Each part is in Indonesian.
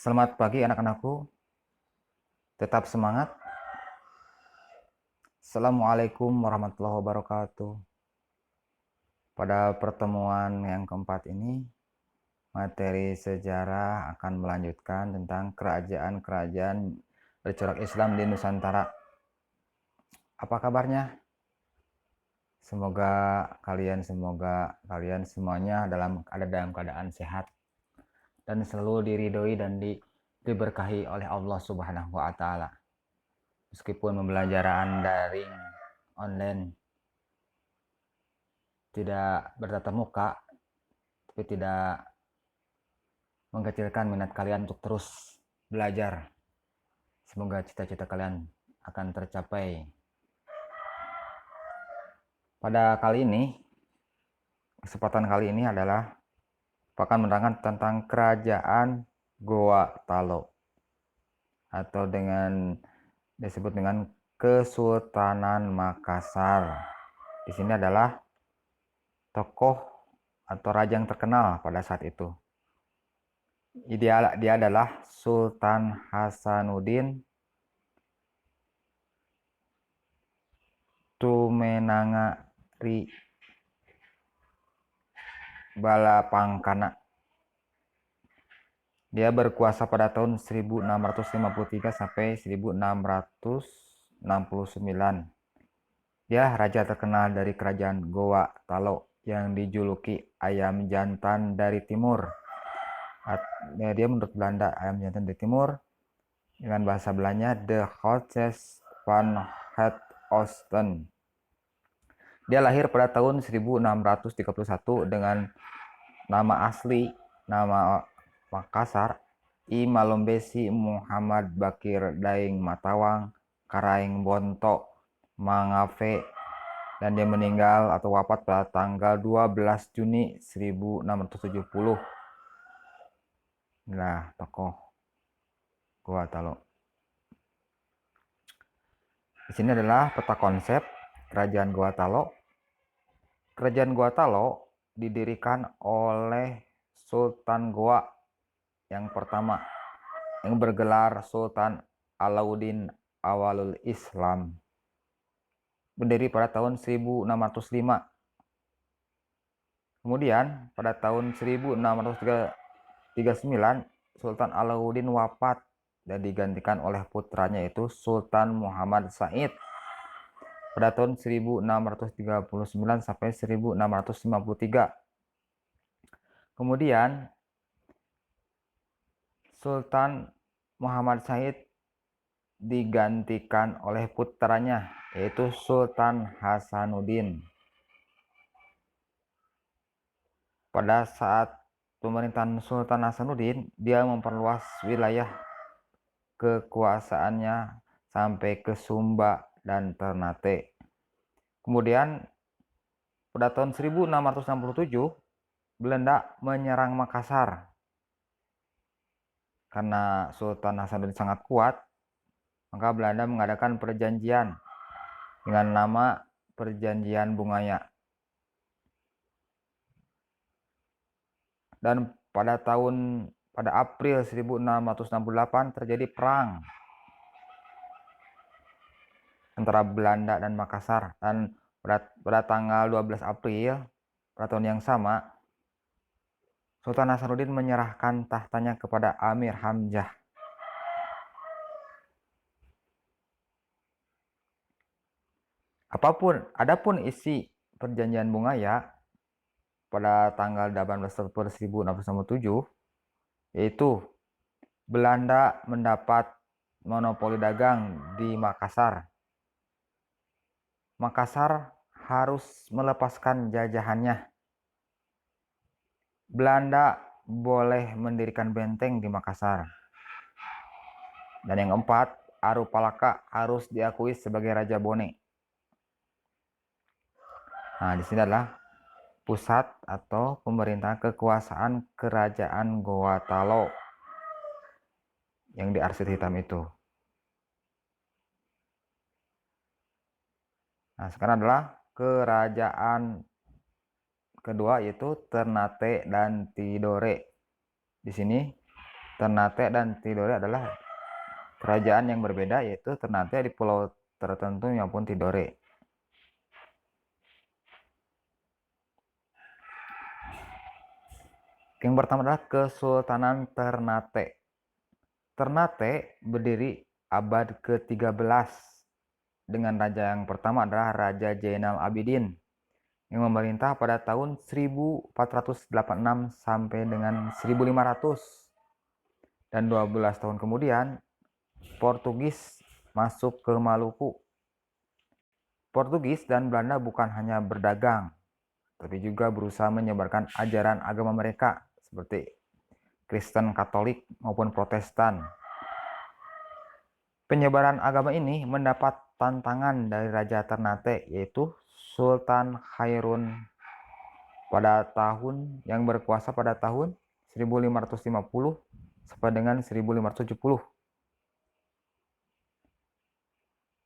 Selamat pagi anak-anakku, tetap semangat. Assalamualaikum warahmatullahi wabarakatuh. Pada pertemuan yang keempat ini, materi sejarah akan melanjutkan tentang kerajaan-kerajaan bercorak Islam di Nusantara. Apa kabarnya? Semoga kalian semuanya ada dalam keadaan sehat dan selalu diridhoi dan diberkahi oleh Allah Subhanahu wa taala. Meskipun pembelajaran daring online tidak bertatap muka, tapi tidak mengkecilkan minat kalian untuk terus belajar. Semoga cita-cita kalian akan tercapai. Pada kesempatan kali ini adalah akan menerangkan tentang kerajaan Goa Talo atau disebut dengan Kesultanan Makassar. Di sini adalah tokoh atau raja yang terkenal pada saat itu. Dia adalah Sultan Hasanuddin Tumenangari Balapangkana. Dia berkuasa pada tahun 1653 sampai 1669. Dia raja terkenal dari kerajaan Goa Talo yang dijuluki ayam jantan dari timur. Dia menurut Belanda ayam jantan dari timur, dengan bahasa Belanda The Houtjes van het Oosten. Dia lahir pada tahun 1631 dengan nama asli, nama Makassar, I Malombesi Muhammad Bakir Daeng Matawang Karaeng Bonto Mangave, dan dia meninggal atau wafat pada tanggal 12 Juni 1670. Inilah tokoh Goa Talo. Di sini adalah peta konsep kerajaan Goa Talo. Kerajaan Goa Talo didirikan oleh Sultan Goa yang pertama, yang bergelar Sultan Alauddin Awalul Islam, berdiri pada tahun 1605. Kemudian pada tahun 1639 Sultan Alauddin wafat dan digantikan oleh putranya, yaitu Sultan Muhammad Said pada tahun 1639 sampai 1653. Kemudian Sultan Muhammad Said digantikan oleh putranya, yaitu Sultan Hasanuddin. Pada saat pemerintahan Sultan Hasanuddin, dia memperluas wilayah kekuasaannya sampai ke Sumba dan Ternate. Kemudian pada tahun 1667 Belanda menyerang Makassar. Karena Sultan Hasanuddin sangat kuat, maka Belanda mengadakan perjanjian dengan nama Perjanjian Bungaya. Dan pada April 1668 terjadi perang antara Belanda dan Makassar, dan pada tanggal 12 April pada tahun yang sama Sultan Hasanuddin menyerahkan tahtanya kepada Amir Hamzah. Adapun isi Perjanjian Bungaya pada tanggal 18 Oktober 1667, yaitu Belanda mendapat monopoli dagang di Makassar. Makassar harus melepaskan jajahannya. Belanda boleh mendirikan benteng di Makassar. Dan yang keempat, Arupalaka harus diakui sebagai Raja Bone. Nah, di sini adalah pusat atau pemerintahan kekuasaan kerajaan Goa Talo yang diarsir hitam itu. Nah, sekarang adalah kerajaan kedua, yaitu Ternate dan Tidore. Di sini Ternate dan Tidore adalah kerajaan yang berbeda, yaitu Ternate di pulau tertentu maupun Tidore. Yang pertama adalah Kesultanan Ternate. Ternate berdiri abad ke-13 dengan raja yang pertama adalah Raja Zainal Abidin yang memerintah pada tahun 1486 sampai dengan 1500. Dan 12 tahun kemudian Portugis masuk ke Maluku. Portugis dan Belanda bukan hanya berdagang, tapi juga berusaha menyebarkan ajaran agama mereka seperti Kristen, Katolik maupun Protestan. Penyebaran agama ini mendapat tantangan dari Raja Ternate, yaitu Sultan Khairun yang berkuasa pada tahun 1550 sampai dengan 1570.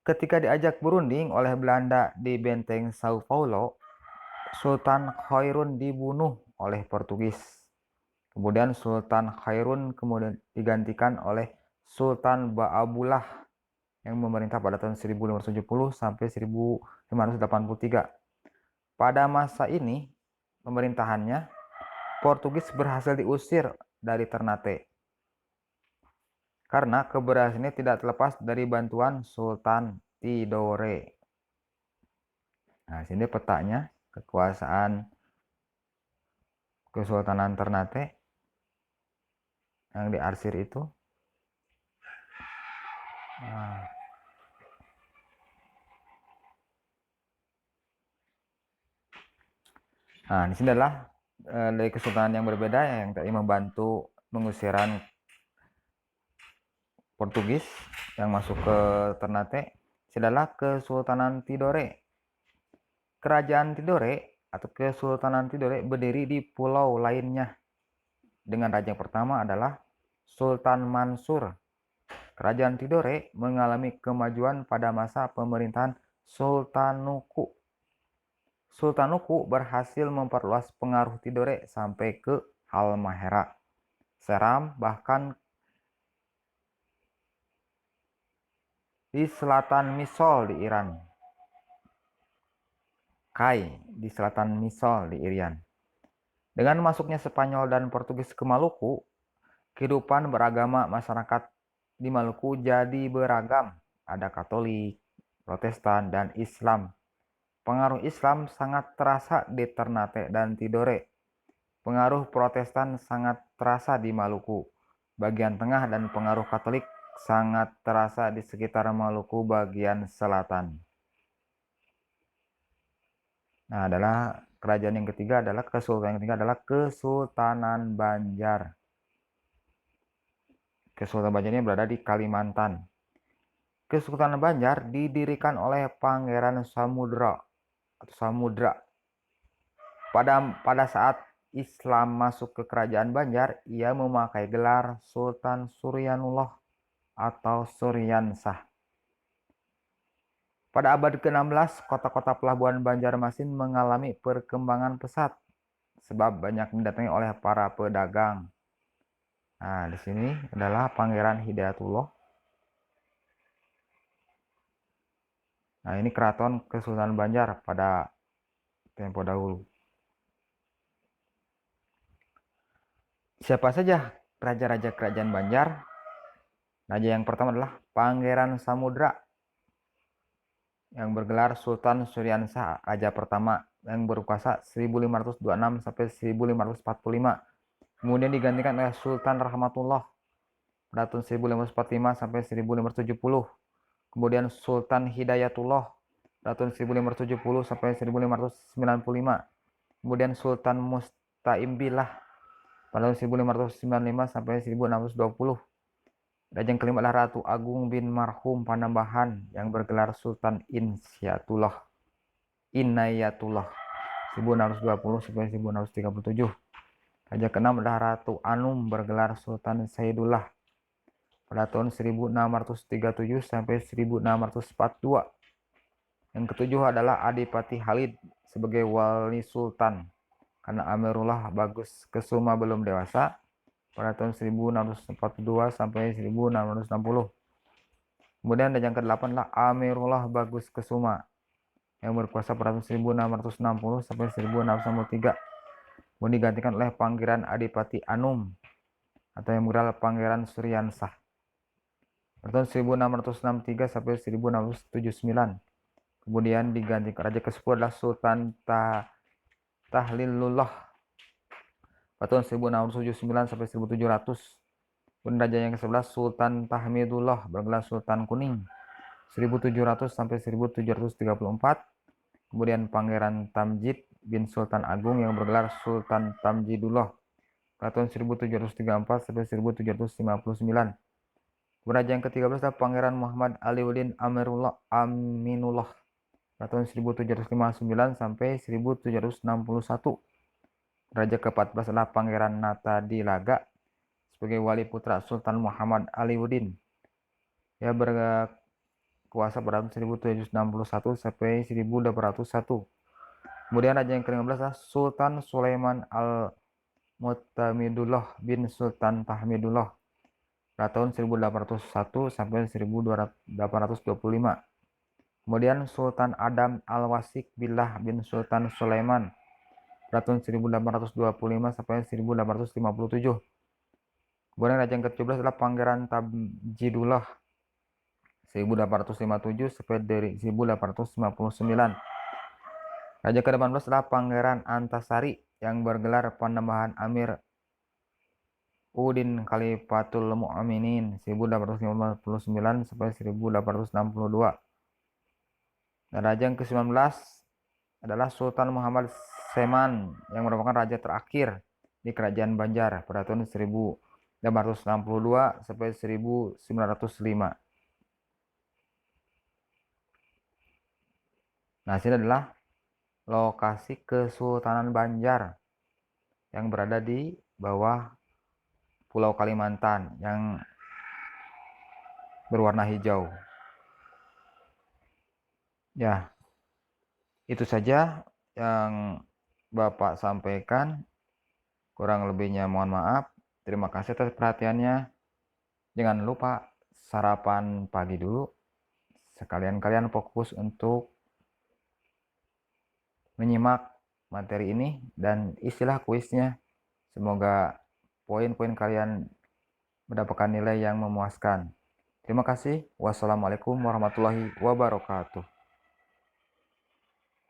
Ketika diajak berunding oleh Belanda di benteng Sao Paulo, Sultan Khairun dibunuh oleh Portugis. Kemudian Sultan Khairun kemudian digantikan oleh Sultan Baabullah yang memerintah pada tahun 1570 sampai 1583. Pada masa ini pemerintahannya, Portugis berhasil diusir dari Ternate. Karena keberhasilannya tidak terlepas dari bantuan Sultan Tidore. Nah, sini petanya kekuasaan Kesultanan Ternate yang diarsir itu. Nah, di sini adalah dari kesultanan yang berbeda yang tadi membantu pengusiran Portugis yang masuk ke Ternate. Ini adalah Kesultanan Tidore. Kerajaan Tidore atau Kesultanan Tidore berdiri di pulau lainnya. Dengan raja yang pertama adalah Sultan Mansur. Kerajaan Tidore mengalami kemajuan pada masa pemerintahan Sultan Nuku. Sultan Nuku berhasil memperluas pengaruh Tidore sampai ke Halmahera, Seram, bahkan di selatan Misol di Iran. Di selatan Misol di Irian. Dengan masuknya Spanyol dan Portugis ke Maluku, kehidupan beragama masyarakat di Maluku jadi beragam. Ada Katolik, Protestan, dan Islam. Pengaruh Islam sangat terasa di Ternate dan Tidore. Pengaruh Protestan sangat terasa di Maluku bagian tengah dan pengaruh Katolik sangat terasa di sekitar Maluku bagian selatan. Nah, adalah kerajaan yang ketiga adalah Kesultanan Banjar. Kesultanan Banjar ini berada di Kalimantan. Kesultanan Banjar didirikan oleh Pangeran Samudra. Pada saat Islam masuk ke kerajaan Banjar, ia memakai gelar Sultan Suryanullah atau Suryansah. Pada abad ke-16, kota-kota pelabuhan Banjarmasin mengalami perkembangan pesat sebab banyak didatangi oleh para pedagang. Nah, di sini adalah Pangeran Hidayatullah. Nah, ini keraton Kesultanan Banjar pada tempo dahulu. Siapa saja raja-raja kerajaan Banjar? Raja yang pertama adalah Pangeran Samudra yang bergelar Sultan Suryansah, raja pertama yang berkuasa 1526 sampai 1545. Kemudian digantikan oleh Sultan Rahmatullah pada tahun 1545 sampai 1570. Kemudian Sultan Hidayatullah pada tahun 1570 sampai 1595. Kemudian Sultan Musta'imbillah pada tahun 1595 sampai 1620. Raja yang kelima adalah Ratu Agung bin Marhum Panembahan yang bergelar Sultan Inayatullah 1620 sampai 1637. Raja keenam adalah Ratu Anum bergelar Sultan Saidullah pada tahun 1637 sampai 1642. Yang ketujuh adalah Adipati Khalid sebagai Wali Sultan karena Amirullah Bagus Kesuma belum dewasa. pada tahun 1642 sampai 1660. Kemudian raja yang ke-8 adalah Amirullah Bagus Kesuma yang berkuasa pada tahun 1660 sampai 1663. Kemudian digantikan oleh Pangeran Adipati Anum atau yang bergelar Pangeran Suryansah pada tahun 1663 sampai 1679. Kemudian digantikan raja ke-10 adalah Sultan Tahlilullah pada tahun 1679 sampai 1700. Kemudian raja yang ke-11 Sultan Tahmidullah bergelar Sultan Kuning 1700 sampai 1734. Kemudian Pangeran Tamjid bin Sultan Agung yang bergelar Sultan Tamjidullah pada tahun 1734 sampai 1759. Raja yang ke-13 adalah Pangeran Muhammad Aliuddin Aminullah pada tahun 1759 sampai 1761. Raja ke-14 adalah Pangeran Natadilaga sebagai wali putra Sultan Muhammad Aliuddin. Ia berkuasa pada tahun 1761 sampai 1801. Kemudian raja yang ke-15 adalah Sultan Sulaiman Al-Mu'tamidullah bin Sultan Tahmidullah pada tahun 1801 sampai 1825. Kemudian Sultan Adam Al-Wasik Billah bin Sultan Sulaiman pada tahun 1825 sampai 1857. Kemudian raja yang ke-17 adalah Pangeran Tamjidullah 1857 sampai 1859. Raja ke-18 adalah Pangeran Antasari yang bergelar Panembahan Amir Udin Khalifatul Mu'minin 1859 sampai 1862. Dan raja yang ke-19 adalah Sultan Muhammad Seman yang merupakan raja terakhir di Kerajaan Banjar pada tahun 1862 sampai 1905. Nah, sini adalah lokasi Kesultanan Banjar yang berada di bawah Pulau Kalimantan yang berwarna hijau. Ya, itu saja yang Bapak sampaikan. Kurang lebihnya mohon maaf. Terima kasih atas perhatiannya. Jangan lupa sarapan pagi dulu. Sekalian-kalian fokus untuk menyimak materi ini dan istilah kuisnya. Semoga poin-poin kalian mendapatkan nilai yang memuaskan. Terima kasih. Wassalamualaikum warahmatullahi wabarakatuh.